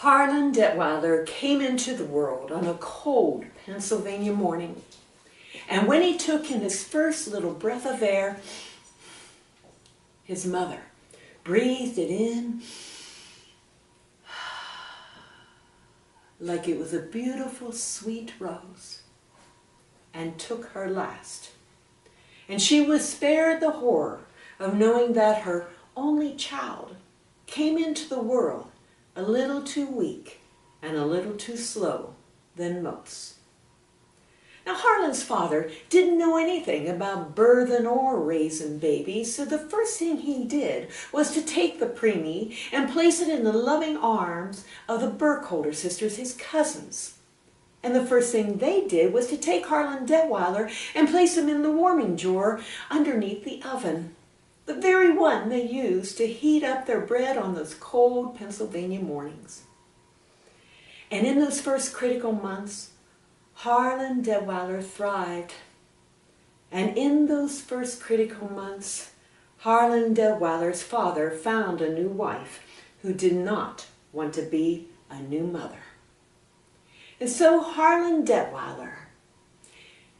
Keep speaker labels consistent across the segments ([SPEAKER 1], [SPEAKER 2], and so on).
[SPEAKER 1] Harlan Detweiler came into the world on a cold Pennsylvania morning. And when he took in his first little breath of air, his mother breathed it in like it was a beautiful, sweet rose, and took her last. And she was spared the horror of knowing that her only child came into the world a little too weak and a little too slow than most. Now, Harlan's father didn't know anything about birthing or raising babies, so the first thing he did was to take the preemie and place it in the loving arms of the Burkholder sisters, his cousins. And the first thing they did was to take Harlan Detweiler and place him in the warming drawer underneath the oven, the very one they used to heat up their bread on those cold Pennsylvania mornings. And in those first critical months, Harlan Detweiler thrived. And in those first critical months, Harlan Detweiler's father found a new wife who did not want to be a new mother. And so Harlan Detweiler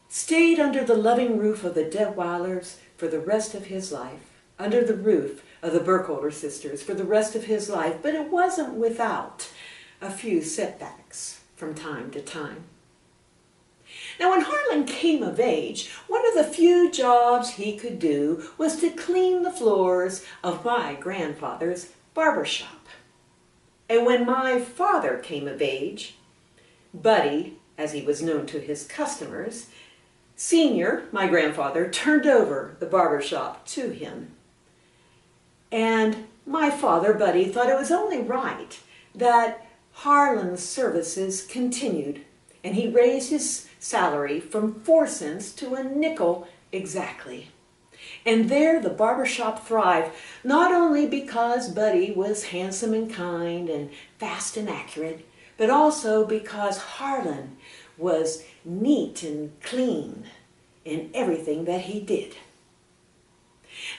[SPEAKER 1] stayed under the loving roof of the Detweilers for the rest of his life, under the roof of the Burkholder sisters for the rest of his life, but it wasn't without a few setbacks from time to time. Now, when Harlan came of age, one of the few jobs he could do was to clean the floors of my grandfather's barber shop. And when my father came of age, Buddy, as he was known to his customers, Senior, my grandfather, turned over the barber shop to him. And my father, Buddy, thought it was only right that Harlan's services continued, and he raised his salary from 4 cents to a nickel exactly. And there the barber shop thrived, not only because Buddy was handsome and kind and fast and accurate, but also because Harlan was neat and clean in everything that he did.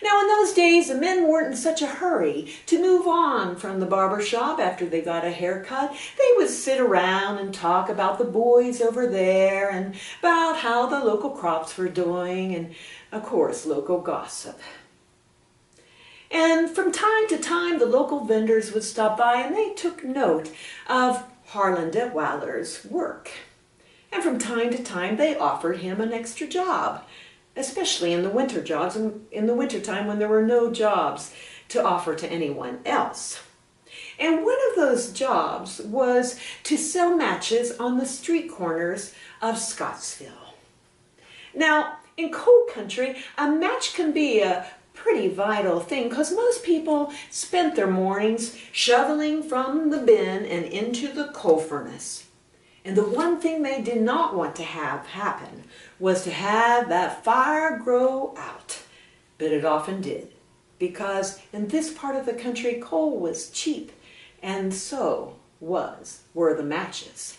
[SPEAKER 1] Now, in those days, the men weren't in such a hurry to move on from the barber shop after they got a haircut. They would sit around and talk about the boys over there and about how the local crops were doing and, of course, local gossip. And from time to time, the local vendors would stop by and they took note of Harlan Detweiler's work. And from time to time, they offered him an extra job, especially in the winter jobs, in the wintertime when there were no jobs to offer to anyone else. And one of those jobs was to sell matches on the street corners of Scottsville. Now, in coal country, a match can be a pretty vital thing because most people spent their mornings shoveling from the bin and into the coal furnace. And the one thing they did not want to have happen was to have that fire grow out. But it often did, because in this part of the country, coal was cheap, and so were the matches.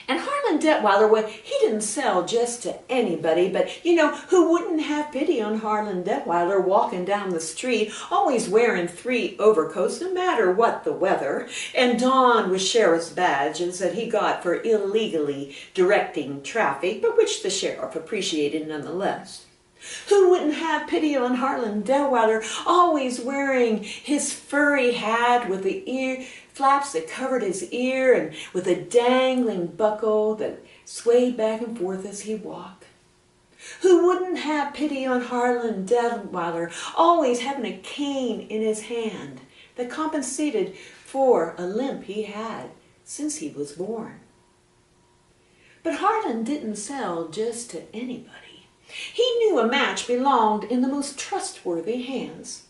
[SPEAKER 1] And Harlan Detweiler, well, he didn't sell just to anybody, but, who wouldn't have pity on Harlan Detweiler walking down the street, always wearing 3 overcoats, no matter what the weather, and donned with sheriff's badges that he got for illegally directing traffic, but which the sheriff appreciated nonetheless. Who wouldn't have pity on Harlan Detweiler, always wearing his furry hat with the ear flaps that covered his ear and with a dangling buckle that swayed back and forth as he walked? Who wouldn't have pity on Harlan Detweiler, always having a cane in his hand that compensated for a limp he had since he was born? But Harlan didn't sell just to anybody. He knew a match belonged in the most trustworthy hands.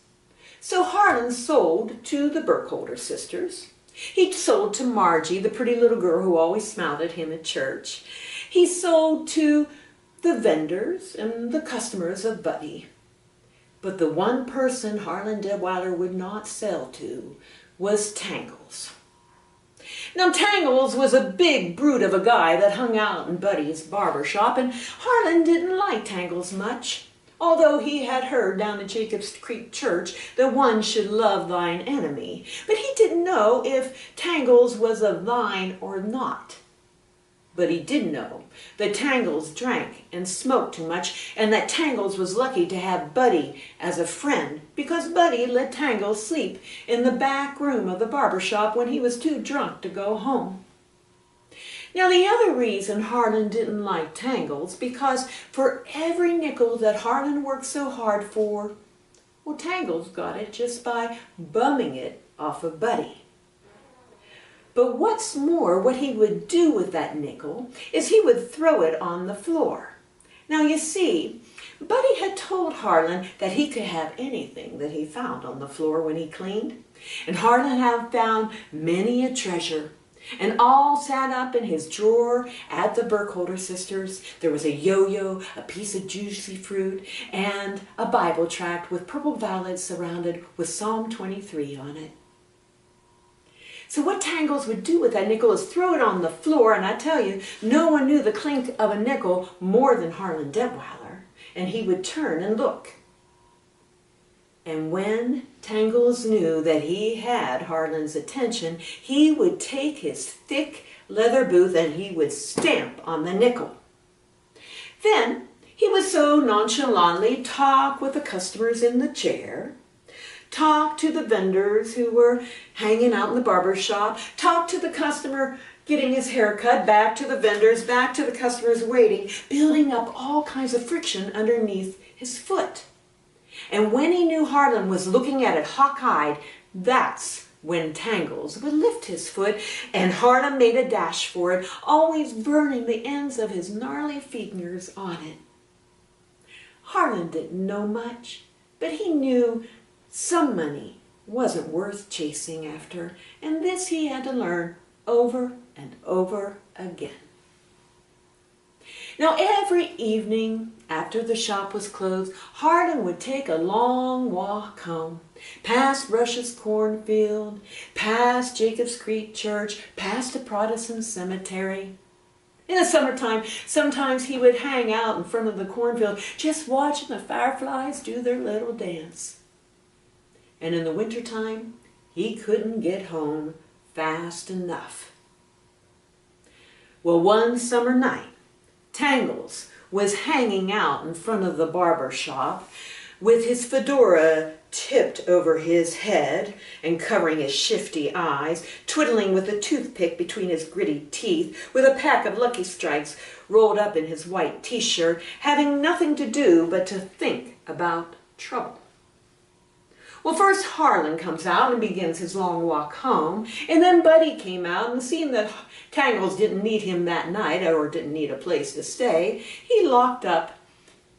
[SPEAKER 1] So Harlan sold to the Burkholder sisters. He sold to Margie, the pretty little girl who always smiled at him at church. He sold to the vendors and the customers of Buddy. But the one person Harlan Detweiler would not sell to was Tangles. Now, Tangles was a big brute of a guy that hung out in Buddy's barber shop, and Harlan didn't like Tangles much, although he had heard down at Jacob's Creek Church that one should love thine enemy. But he didn't didn't know if Tangles was of thine or not. But he did know that Tangles drank and smoked too much, and that Tangles was lucky to have Buddy as a friend, because Buddy let Tangles sleep in the back room of the barber shop when he was too drunk to go home. Now the other reason Harlan didn't like Tangles, because for every nickel that Harlan worked so hard for, well, Tangles got it just by bumming it off of Buddy. But what's more, what he would do with that nickel is he would throw it on the floor. Now you see, Buddy had told Harlan that he could have anything that he found on the floor when he cleaned. And Harlan had found many a treasure. And all sat up in his drawer at the Burkholder sisters. There was a yo-yo, a piece of juicy fruit, and a Bible tract with purple violets surrounded with Psalm 23 on it. So what Tangles would do with that nickel is throw it on the floor, and I tell you, no one knew the clink of a nickel more than Harlan Detweiler, and he would turn and look. And when Tangles knew that he had Harlan's attention, he would take his thick leather boot and he would stamp on the nickel. Then he would so nonchalantly talk with the customers in the chair, talk to the vendors who were hanging out in the barber shop, talk to the customer getting his hair cut, back to the vendors, back to the customers waiting, building up all kinds of friction underneath his foot. And when he knew Harlan was looking at it hawk-eyed, that's when Tangles would lift his foot and Harlan made a dash for it, always burning the ends of his gnarly fingers on it. Harlan didn't know much, but he knew some money wasn't worth chasing after, and this he had to learn over and over again. Now every evening after the shop was closed, Harlan would take a long walk home, past Rush's cornfield, past Jacob's Creek Church, past a Protestant cemetery. In the summertime, sometimes he would hang out in front of the cornfield just watching the fireflies do their little dance. And in the wintertime, he couldn't get home fast enough. Well, one summer night, Tangles was hanging out in front of the barber shop with his fedora tipped over his head and covering his shifty eyes, twiddling with a toothpick between his gritty teeth, with a pack of Lucky Strikes rolled up in his white t-shirt, having nothing to do but to think about trouble. Well, first Harlan comes out and begins his long walk home, and then Buddy came out, and seeing that Tangles didn't need him that night, or didn't need a place to stay, he locked up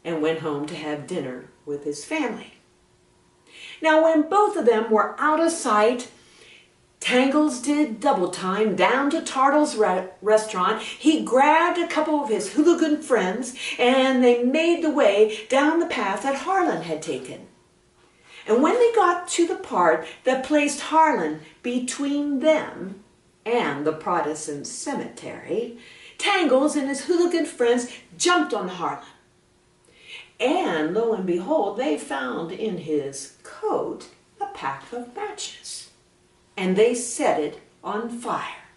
[SPEAKER 1] and went home to have dinner with his family. Now, when both of them were out of sight, Tangles did double time down to Tartle's restaurant. He grabbed a couple of his hooligan friends, and they made the way down the path that Harlan had taken. And when they got to the part that placed Harlan between them and the Protestant cemetery, Tangles and his hooligan friends jumped on Harlan. And lo and behold, they found in his coat a pack of matches. And they set it on fire.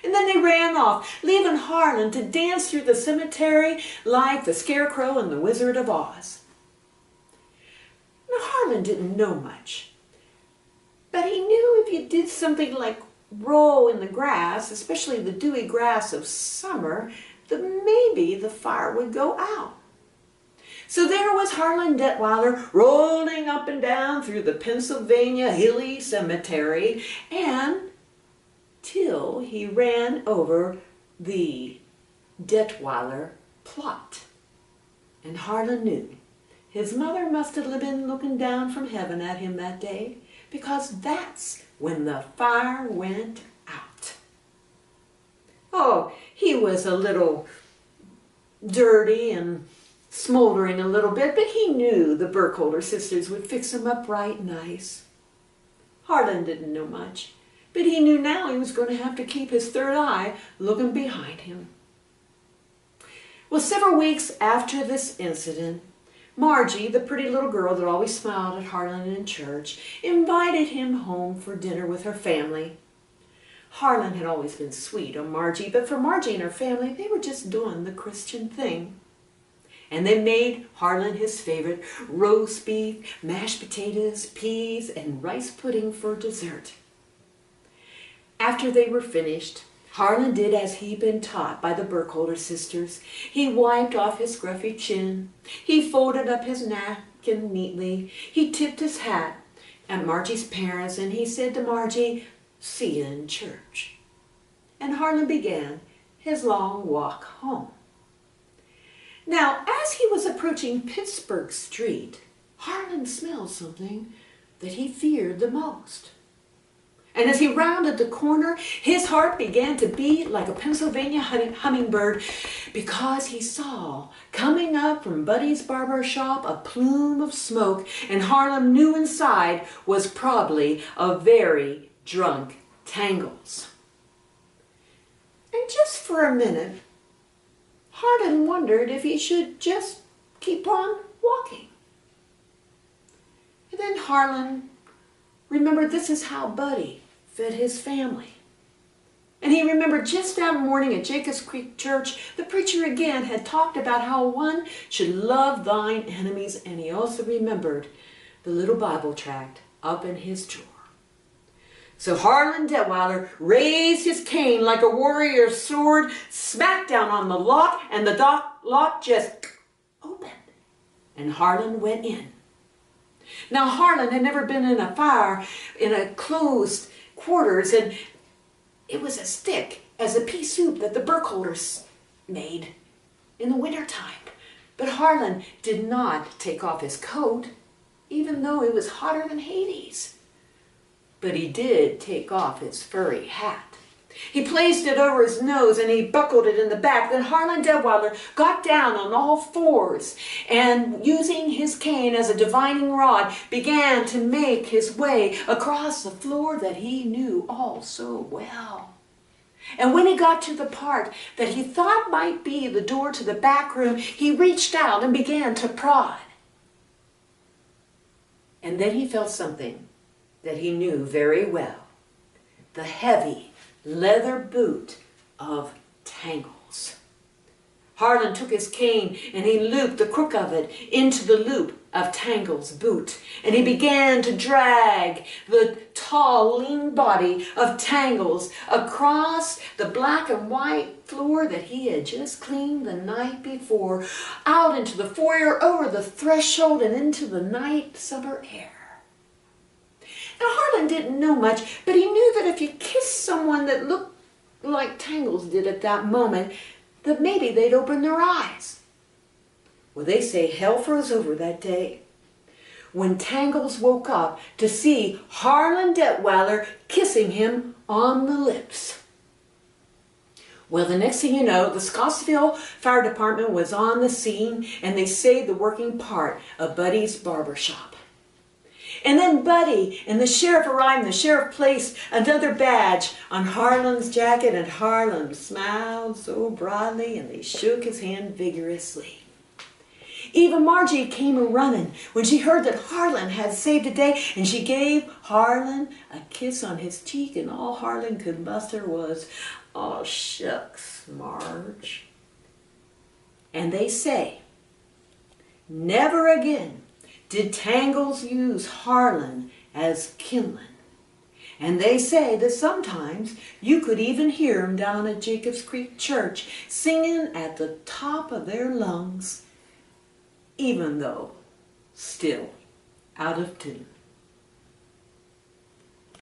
[SPEAKER 1] And then they ran off, leaving Harlan to dance through the cemetery like the Scarecrow in the Wizard of Oz. Now, Harlan didn't know much, but he knew if you did something like roll in the grass, especially the dewy grass of summer, that maybe the fire would go out. So there was Harlan Detweiler rolling up and down through the Pennsylvania hilly cemetery, and till he ran over the Detweiler plot. And Harlan knew his mother must have been looking down from heaven at him that day, because that's when the fire went out. Oh, he was a little dirty and smoldering a little bit, but he knew the Burkholder sisters would fix him up right nice. Harlan didn't know much, but he knew now he was going to have to keep his third eye looking behind him. Well, several weeks after this incident, Margie, the pretty little girl that always smiled at Harlan in church, invited him home for dinner with her family. Harlan had always been sweet on Margie, but for Margie and her family, they were just doing the Christian thing. And they made Harlan his favorite roast beef, mashed potatoes, peas, and rice pudding for dessert. After they were finished, Harlan did as he'd been taught by the Burkholder sisters. He wiped off his scruffy chin. He folded up his napkin neatly. He tipped his hat at Margie's parents, and he said to Margie, "See you in church." And Harlan began his long walk home. Now, as he was approaching Pittsburgh Street, Harlan smelled something that he feared the most. And as he rounded the corner, his heart began to beat like a Pennsylvania hummingbird, because he saw coming up from Buddy's barber shop a plume of smoke, and Harlan knew inside was probably a very drunk Tangles. And just for a minute, Harlan wondered if he should just keep on walking. And then Harlan remembered this is how Buddy fed his family. And he remembered just that morning at Jacobs Creek Church, the preacher again had talked about how one should love thine enemies, and he also remembered the little Bible tract up in his drawer. So Harlan Detweiler raised his cane like a warrior's sword, smacked down on the lock, and the lock just opened, and Harlan went in. Now Harlan had never been in a fire in a closed quarters, and it was as thick as a pea soup that the Burkholders made in the wintertime. But Harlan did not take off his coat, even though it was hotter than Hades. But he did take off his furry hat. He placed it over his nose and he buckled it in the back. Then Harlan Detweiler got down on all fours and, using his cane as a divining rod, began to make his way across the floor that he knew all so well. And when he got to the part that he thought might be the door to the back room, he reached out and began to prod. And then he felt something that he knew very well: the heavy leather boot of Tangles. Harlan took his cane and he looped the crook of it into the loop of Tangles' boot, and he began to drag the tall, lean body of Tangles across the black and white floor that he had just cleaned the night before, out into the foyer, over the threshold, and into the night summer air. Now Harlan didn't know much, but he knew that if you kissed someone that looked like Tangles did at that moment, that maybe they'd open their eyes. Well, they say hell froze over that day when Tangles woke up to see Harlan Detweiler kissing him on the lips. Well, the next thing you know, the Scottsville Fire Department was on the scene, and they saved the working part of Buddy's barber shop. And then Buddy and the sheriff arrived, and the sheriff placed another badge on Harlan's jacket, and Harlan smiled so broadly, and they shook his hand vigorously. Even Margie came a-running when she heard that Harlan had saved the day, and she gave Harlan a kiss on his cheek, and all Harlan could muster was, "Oh, shucks, Marge." And they say, never again did Tangles use Harlan as kindling. And they say that sometimes you could even hear them down at Jacobs Creek Church singing at the top of their lungs, even though still out of tune.